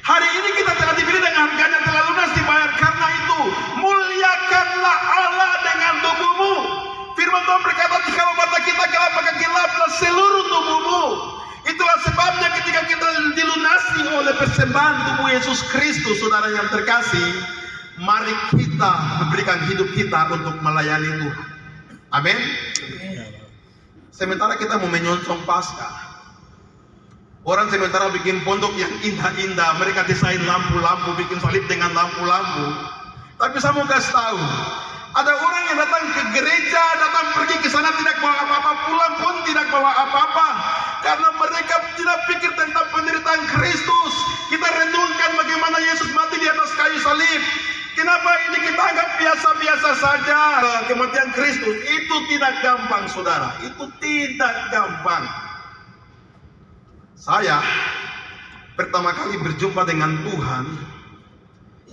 Hari ini kita telah dibeli dengan harganya telah lunas dibayar. Karena itu muliakanlah Allah dengan tubuhmu. Firman Tuhan berkata, jika mata kita gelap maka gelaplah seluruh tubuhmu. Itulah sebabnya ketika kita dilunasi oleh persembahan tubuh Yesus Kristus, saudara yang terkasih, mari kita memberikan hidup kita untuk melayani Tuhan. Amin. Sementara kita mau menyongsong Paskah, orang sementara bikin pondok yang indah-indah, mereka desain lampu-lampu, bikin salib dengan lampu-lampu. Tapi saya mau kasih tahu, ada orang yang datang ke gereja, datang pergi ke sana tidak bawa apa-apa, pulang pun tidak bawa apa-apa, karena mereka tidak pikir tentang penderitaan Kristus. Kita renungkan bagaimana Yesus mati di atas kayu salib. Kenapa ini kita anggap biasa-biasa saja? Kematian Kristus itu tidak gampang, saudara. Itu tidak gampang. Saya pertama kali berjumpa dengan Tuhan,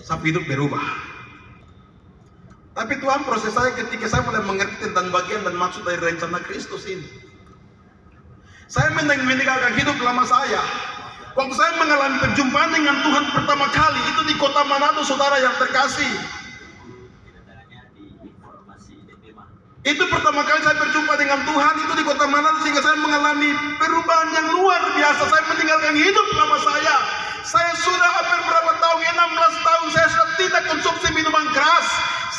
saya hidup berubah. Tapi Tuhan proses saya ketika saya mulai mengerti tentang bagian dan maksud dari rencana Kristus ini. Saya meninggalkan hidup lama saya. Waktu saya mengalami perjumpaan dengan Tuhan pertama kali itu di kota Manado, saudara yang terkasih. Itu pertama kali saya berjumpa dengan Tuhan itu di kota Manado, sehingga saya mengalami perubahan yang luar biasa. Saya meninggalkan hidup lama saya. Saya sudah hampir berapa tahun, 16 tahun saya sudah tidak konsumsi minuman keras.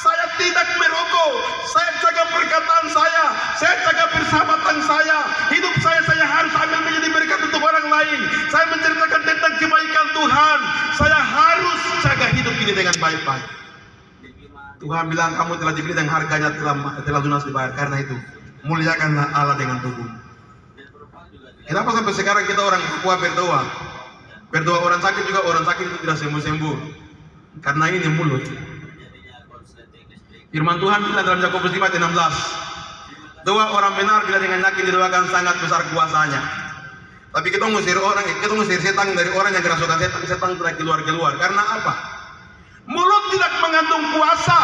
Saya tidak merokok. Saya jaga perkataan saya jaga persahabatan saya. Hidup saya harus ambil menjadi berkat untuk orang lain. Saya menceritakan tentang kebaikan Tuhan. Saya harus jaga hidup ini dengan baik-baik. Tuhan bilang, kamu telah dibeli dan harganya telah lunas dibayar. Karena itu muliakanlah Allah dengan tubuh. Kenapa sampai sekarang kita orang Papua berdoa orang sakit juga, orang sakit itu tidak sembuh-sembuh? Karena ini mulut. Firman Tuhan bilang dalam Yakobus 5:16, doa orang benar bila dengan yakin didoakan sangat besar kuasanya. Tapi kita ngusir setan dari orang yang kerasukan setan tidak keluar. Karena apa? Mulut tidak mengandung kuasa.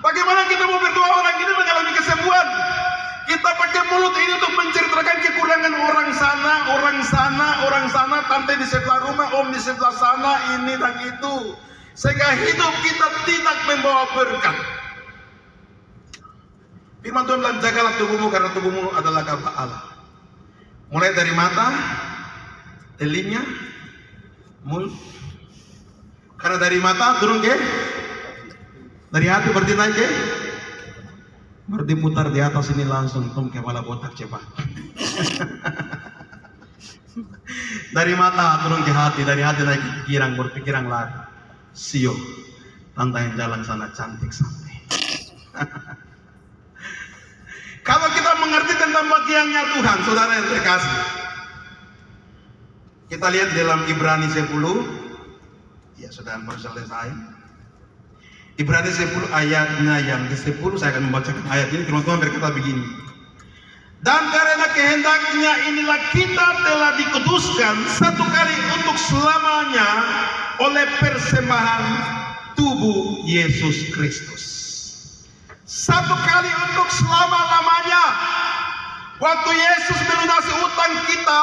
Bagaimana kita mau berdoa orang ini mengalami kesembuhan? Kita pakai mulut ini untuk menceritakan kekurangan orang sana, tante di sebelah rumah, om di sebelah sana, ini dan itu. Sehingga hidup kita tidak membawa berkat. Firman Tuhan bilang, jagalah tubuhmu karena tubuhmu adalah kata Allah. Mulai dari mata, telinga, mulut. Karena dari mata turun ke, dari hati berarti naik ke, berarti putar di atas ini langsung tom kepala botak cepat. Dari mata turun ke hati, dari hati naik ke pikiran, berpikiran lari. Sio, tante yang jalan sana cantik santai. Kalau kita mengerti tentang bagiannya Tuhan, saudara yang terkasih, kita lihat di dalam Ibrani 10. Ya, sudah baru selesai. Ibrani 10 ayatnya yang ke-10, saya akan membacakan ayat ini. Firman Tuhan berkata begini. Dan karena kehendaknya inilah kita telah dikuduskan satu kali untuk selamanya oleh persembahan tubuh Yesus Kristus. Satu kali untuk selama-lamanya. Waktu Yesus melunasi utang kita,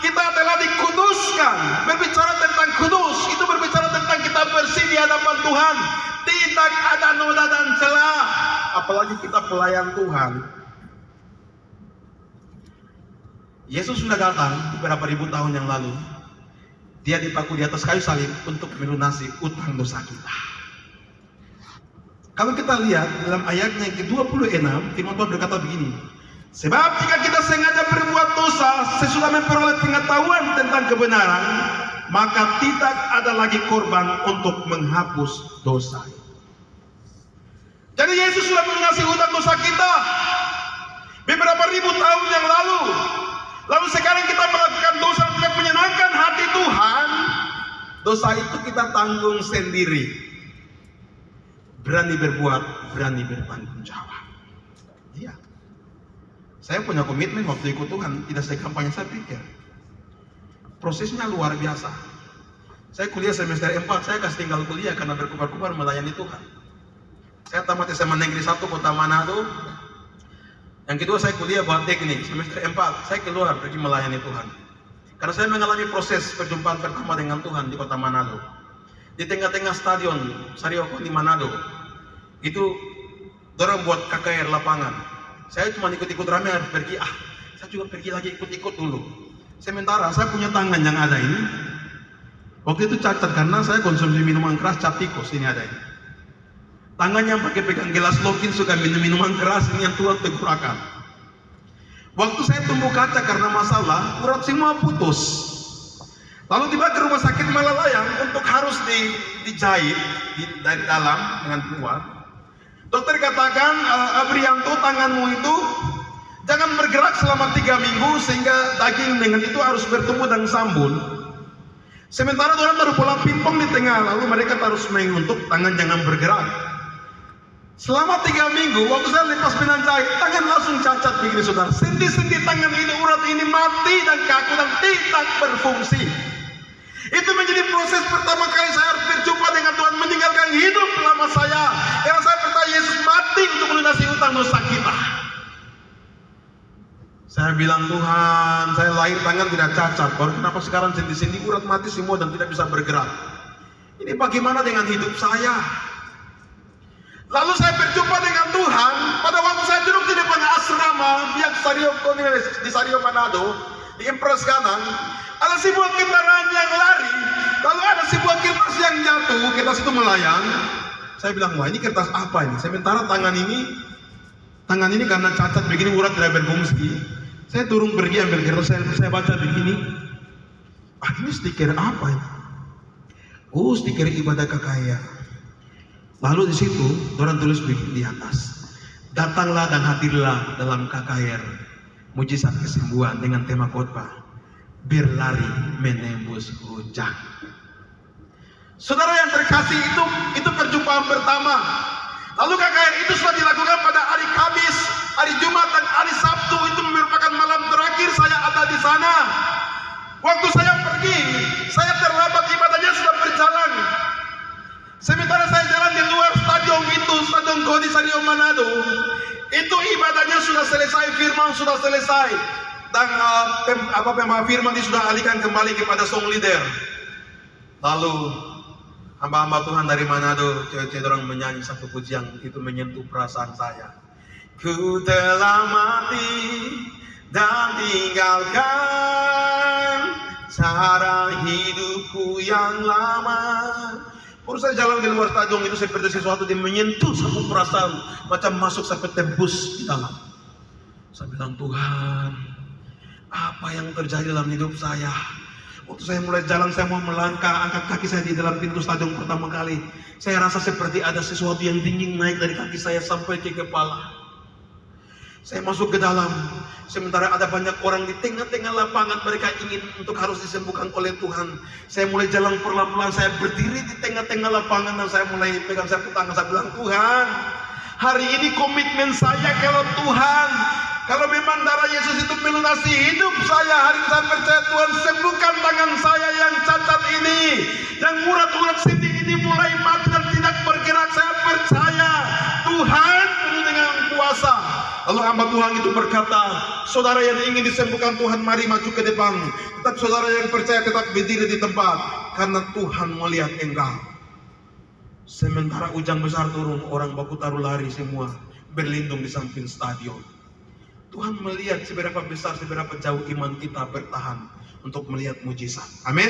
kita telah dikuduskan. Berbicara tentang kudus, itu berbicara tentang kita bersih di hadapan Tuhan. Tidak ada noda dan celah. Apalagi kita pelayan Tuhan. Yesus sudah datang beberapa ribu tahun yang lalu. Dia dipaku di atas kayu salib untuk melunasi utang dosa kita. Kalau kita lihat dalam ayatnya yang ke-26, Firman Tuhan berkata begini. Sebab jika kita sengaja berbuat dosa sesudah memperoleh pengetahuan tentang kebenaran, maka tidak ada lagi korban untuk menghapus dosa. Jadi Yesus sudah melunasi utang dosa kita beberapa ribu tahun yang lalu. Lalu sekarang kita melakukan dosa yang tidak menyenangkan hati Tuhan. Dosa itu kita tanggung sendiri. Berani berbuat, berani bertanggung jawab. Iya. Saya punya komitmen waktu ikut Tuhan, tidak segampang yang saya pikir. Prosesnya luar biasa. Saya kuliah semester 4, saya kasih tinggal kuliah karena berkubar-kubar melayani Tuhan. Saya tamat SMA Negeri 1 Kota Manado. Yang kedua saya kuliah buat teknik, semester 4, saya keluar pergi melayani Tuhan. Karena saya mengalami proses perjumpaan pertama dengan Tuhan di kota Manado. Di tengah-tengah stadion Sarioko di Manado, itu orang buat KKR lapangan. Saya cuma ikut-ikut rame, harus pergi. Saya juga pergi lagi ikut-ikut dulu. Sementara saya punya tangan yang ada ini, waktu itu cacat karena saya konsumsi minuman keras, cap tikus ini ada ini. Tangan yang pakai pegang gelas lokin suka minum minuman keras, ini yang Tuhan tegurakan. Waktu saya tumbuh kaca karena masalah, urat semua putus. Lalu tiba ke rumah sakit Malalayang untuk harus dijahit dari dalam dengan luar. Dokter katakan, Abrianto, tanganmu itu jangan bergerak selama 3 minggu sehingga daging dengan itu harus bertemu dan sambun. Sementara orang taruh bola pingpong di tengah, lalu mereka harus main untuk tangan jangan bergerak. Selama 3 minggu, waktu saya lepas benang jahit, tangan langsung cacat begini saudara. Sendi-sendi tangan ini, urat ini mati dan kaku dan tidak berfungsi. Itu menjadi proses pertama kali saya harus berjumpa dengan Tuhan, meninggalkan hidup lama saya. Karena saya percaya Yesus mati untuk melunasi utang dosa kita. Saya bilang, Tuhan, saya lahir tangan tidak cacat, baru kenapa sekarang sendi-sendi urat mati semua dan tidak bisa bergerak? Ini bagaimana dengan hidup saya? Lalu saya berjumpa dengan Tuhan pada waktu saya duduk di depan asrama yang di Sario Manado, di Impres kanan. Ada sebuah kendaraan yang lari, lalu ada sebuah kertas yang jatuh, kertas itu melayang. Saya bilang, wah ini kertas apa ini? Sementara tangan ini karena cacat begini, urat tidak berfungsi. Saya turun pergi ambil kertas, saya baca begini. Ini stiker apa ini? Oh, stiker ibadah KKR. Lalu di situ orang tulis begini di atas, datanglah dan hadirlah dalam KKR mujizat kesembuhan dengan tema khotbah berlari menembus hujan. Saudara yang terkasih, itu perjumpaan pertama. Lalu KKR itu sudah dilakukan pada hari Kamis, hari Jumat dan hari Sabtu. Itu merupakan malam terakhir saya ada di sana. Waktu saya pergi, saya terlambat, ibadahnya sudah berjalan. Sementara saya jalan di luar stadion itu, Stadion Kodi Sario Manado, itu ibadahnya sudah selesai, firman sudah selesai. Dan pemahaman firman itu sudah alihkan kembali kepada song leader. Lalu hamba-hamba Tuhan dari Manado, cewek-cewek orang menyanyi satu pujian, itu menyentuh perasaan saya. Ku telah mati dan tinggalkan cara hidupku yang lama. Baru saya jalan di luar stadion itu seperti sesuatu yang menyentuh satu perasaan, macam masuk sampai tembus di dalam. Saya bilang, Tuhan, apa yang terjadi dalam hidup saya? Waktu saya mulai jalan, saya mau melangkah, angkat kaki saya di dalam pintu stadion pertama kali. Saya rasa seperti ada sesuatu yang dingin naik dari kaki saya sampai ke kepala. Saya masuk ke dalam, sementara ada banyak orang di tengah-tengah lapangan, mereka ingin untuk harus disembuhkan oleh Tuhan. Saya mulai jalan perlahan-lahan, saya berdiri di tengah-tengah lapangan dan saya mulai pegang sapu tangan, saya bilang, Tuhan, hari ini komitmen saya kalau memang darah Yesus itu melunasi hidup saya, hari ini saya percaya Tuhan sembuhkan tangan saya yang cacat ini, yang urat-urat sendi ini mulai mati dan tidak bergerak. Saya percaya Tuhan penuh dengan kuasa. Lalu hamba Tuhan itu berkata, saudara yang ingin disembuhkan Tuhan, mari maju ke depan. Tetap saudara yang percaya tetap berdiri di tempat, karena Tuhan melihat engkau. Sementara hujan besar turun, orang baku taruh lari semua berlindung di samping stadion. Tuhan melihat seberapa besar, seberapa jauh iman kita bertahan untuk melihat mujizat. Amin.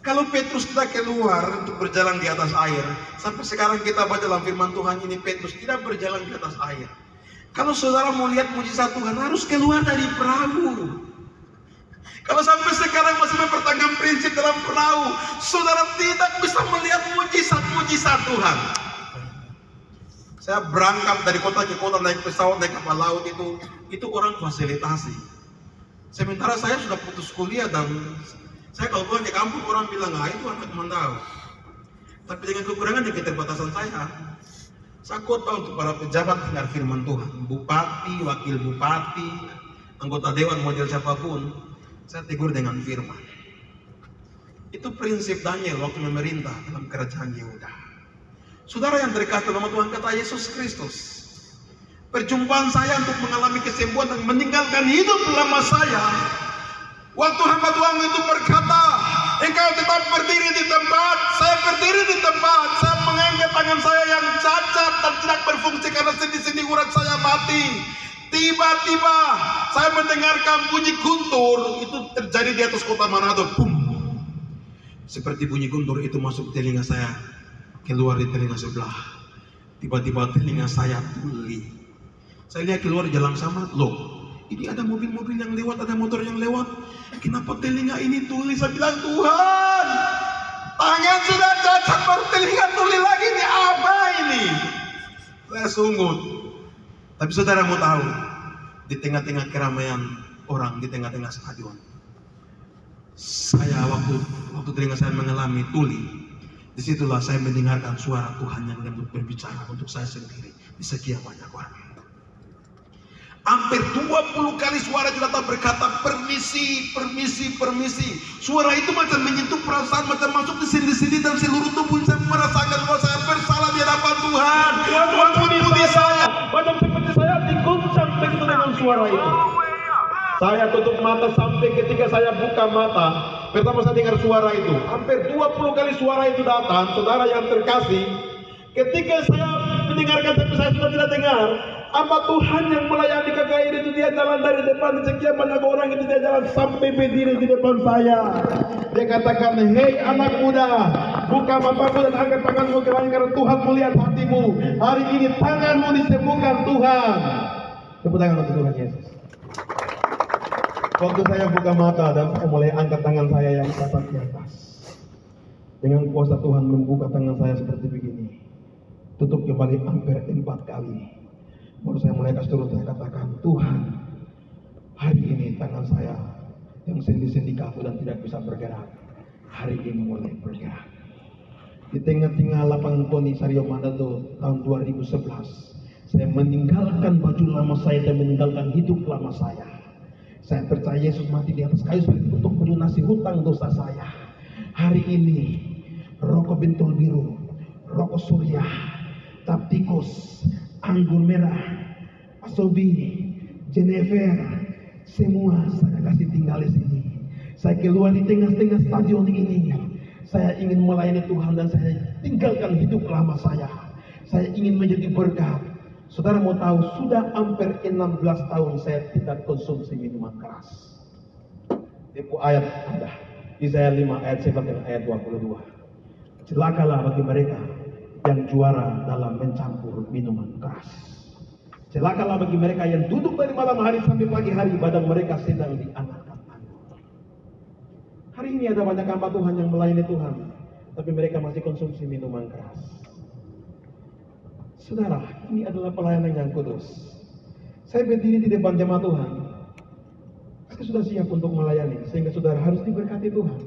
Kalau Petrus kita keluar untuk berjalan di atas air, sampai sekarang kita baca dalam firman Tuhan ini, Petrus tidak berjalan di atas air. Kalau saudara mau lihat mujizat Tuhan, harus keluar dari perahu. Kalau sampai sekarang masih mempertahankan prinsip dalam perahu, saudara tidak bisa melihat mujizat Tuhan. Saya berangkat dari kota ke kota, naik pesawat, naik kapal laut, itu orang fasilitasi. Sementara saya sudah putus kuliah dan saya kalau pulang ke kampung, orang bilang, itu anak Mandau. Tapi dengan kekurangan dan keterbatasan saya khotbah untuk para pejabat dengar firman Tuhan. Bupati, wakil bupati, anggota dewan, model siapapun, saya tegur dengan firman. Itu prinsip Daniel waktu memerintah dalam kerajaan Yehuda. Saudara yang terkasih dalam Tuhan, kata Yesus Kristus, perjumpaan saya untuk mengalami kesembuhan dan meninggalkan hidup lama saya Waktu hamba Tuhan itu berkata, engkau tetap berdiri di tempat, saya berdiri di tempat. Saya mengangkat tangan saya yang cacat dan tidak berfungsi karena sendi-sendi urat saya mati. Tiba-tiba saya mendengarkan bunyi guntur, itu terjadi di atas kota Manado. Boom. Seperti bunyi guntur itu masuk telinga saya, keluar di telinga sebelah. Tiba-tiba telinga saya tuli. Saya lihat keluar jalan sama, loh, ini ada mobil-mobil yang lewat, ada motor yang lewat. Kenapa telinga ini tuli? Saya bilang, Tuhan, tangan sudah cacat, baru telinga tuli lagi. Ini apa ini? Saya sungut. Tapi saudara mau tahu, di tengah-tengah keramaian orang, di tengah-tengah stadion, saya waktu telinga saya mengalami tuli, disitulah saya mendengarkan suara Tuhan yang lembut berbicara untuk saya sendiri di sekian banyak orang. Hampir 20 kali suara itu datang berkata, permisi, permisi, permisi. Suara itu macam menyentuh perasaan, macam masuk di sendi-sendi dan seluruh tubuh. Saya merasakan bahwa saya bersalah di hadapan Tuhan. Tuhan memuji saya. Macam seperti saya diguncang begitu dengan suara itu. Saya tutup mata sampai ketika saya buka mata, pertama saya dengar suara itu. Hampir 20 kali suara itu datang, saudara yang terkasih. Ketika saya mendengarkan tapi saya sudah tidak dengar, apa Tuhan yang melayani KKR itu, dia jalan dari depan sekian banyak orang itu, dia jalan sampai berdiri di depan saya. Dia katakan, hei anak muda, buka matamu dan angkat tanganmu ke langit karena Tuhan melihat hatimu. Hari ini tanganmu disembuhkan Tuhan. Tepuk tangan untuk Tuhan Yesus. Waktu saya buka mata dan saya mulai angkat tangan saya yang cacat di atas, dengan kuasa Tuhan membuka tangan saya seperti begini. Tutup kembali hampir 4 kali. Baru saya mulai kasih turun, saya katakan, Tuhan, hari ini tangan saya yang sendi-sendi kaku dan tidak bisa bergerak, hari ini mulai bergerak. Di tengah-tengah lapangan Koni Sario Manado tahun 2011, saya meninggalkan baju lama saya dan meninggalkan hidup lama saya. Saya percaya Yesus mati di atas kayu salib untuk melunasi hutang dosa saya. Hari ini, rokok bentul biru, rokok surya, taptikus, anggur merah, asobi, jenever, semua saya kasih tinggal di sini. Saya keluar di tengah-tengah stadion ini. Saya ingin melayani Tuhan dan saya tinggalkan hidup lama saya. Saya ingin menjadi berkat. Saudara mau tahu, sudah hampir 16 tahun saya tidak konsumsi minuman keras. Itu ayat ada. Yesaya 5 ayat 7 dan ayat 22. Celakalah bagi mereka yang juara dalam mencampur minuman keras. Celakalah bagi mereka yang duduk dari malam hari sampai pagi hari, badan mereka sedang dianakkan anggur. Hari ini ada banyak hamba Tuhan yang melayani Tuhan, tapi mereka masih konsumsi minuman keras. Saudara, ini adalah pelayanan yang kudus. Saya berdiri di depan jemaat Tuhan. Saya sudah siap untuk melayani, sehingga saudara harus diberkati Tuhan.